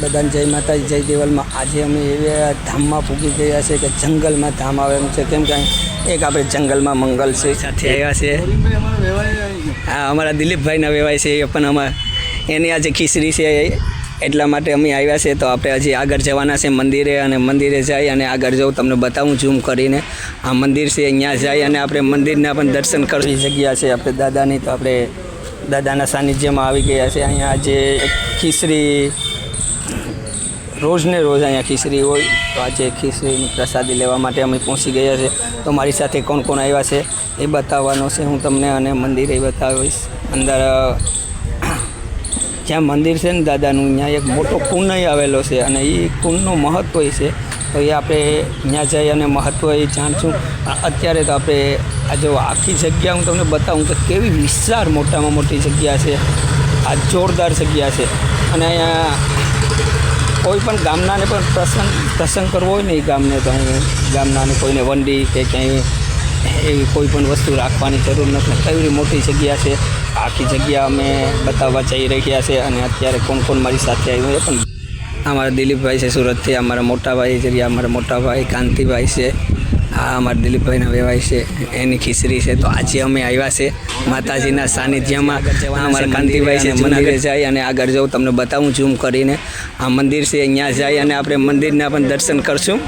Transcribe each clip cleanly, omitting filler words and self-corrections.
બધાને જય માતાજી, જય દેવલમાં। આજે અમે એવા ધામમાં પૂગી ગયા છે કે જંગલમાં ધામ આવેલું છે, કેમ કે એક આપણે જંગલમાં મંગલ છે સાથે આવ્યા છે। હા, અમારા દિલીપભાઈના વેવાય છે એ પણ એની આજે ખીચડી છે, એટલા માટે અમે આવ્યા છે। તો આપણે હજી આગળ જવાના છે મંદિરે, અને મંદિરે જઈ અને આગળ જવું તમને બતાવું ઝૂમ કરીને। આ મંદિર છે, અહીંયા જઈ અને આપણે મંદિરના પણ દર્શન કરવી જગ્યા છે આપણે દાદાની। તો આપણે દાદાના સાનિધ્યમાં આવી ગયા છે। અહીંયા આજે ખીચડી રોજને રોજ અહીંયા ખીચડી હોય, તો આજે ખીચડીની પ્રસાદી લેવા માટે અમે પહોંચી ગયા છે। તો મારી સાથે કોણ કોણ આવ્યા છે એ બતાવવાનો છે હું તમને, અને મંદિરે બતાવીશ। અંદર જ્યાં મંદિર છે ને દાદાનું, ત્યાં એક મોટો કુંડ આવેલો છે, અને એ કુંડનું મહત્ત્વ છે, તો એ આપણે ત્યાં જઈ અને મહત્ત્વ એ જાણશું। અત્યારે તો આપણે આ જો આખી જગ્યા હું તમને બતાવું કે કેવી વિશાળ મોટામાં મોટી જગ્યા છે, આ જોરદાર જગ્યા છે। અને અહીંયા કોઈ પણ ગામનાને પણ પ્રસંગ કરવો હોય ને એ ગામને, તો અહીં ગામનાને કોઈને વંડી કે ક્યાંય એવી કોઈ પણ વસ્તુ રાખવાની જરૂર નથી, કેવી મોટી જગ્યા છે। આખી જગ્યા અમે બતાવવા જઈ રહ્યા છે। અને અત્યારે કોણ કોણ મારી સાથે આવ્યું એ પણ, અમારા દિલીપભાઈ છે સુરતથી, અમારા મોટાભાઈ છે, અમારા મોટાભાઈ કાંતિભાઈ છે, આ અમારા દિલીપભાઈના વેવાય છે, એની ખીચડી છે। તો આજે અમે આવ્યા છે માતાજીના સાનિધ્યમાં। અમારા કાંતિભાઈ છે, મંદિરે જઈ અને આગળ જવું તમને બતાવું ઝૂમ કરીને। આ મંદિર છે, અહીંયા જઈ અને આપણે મંદિરના પણ દર્શન કરશું।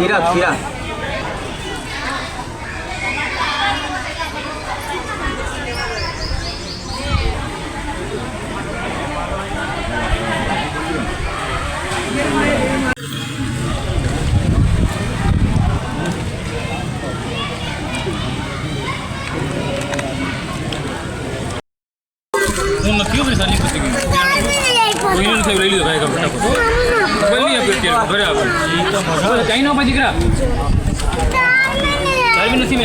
खीरा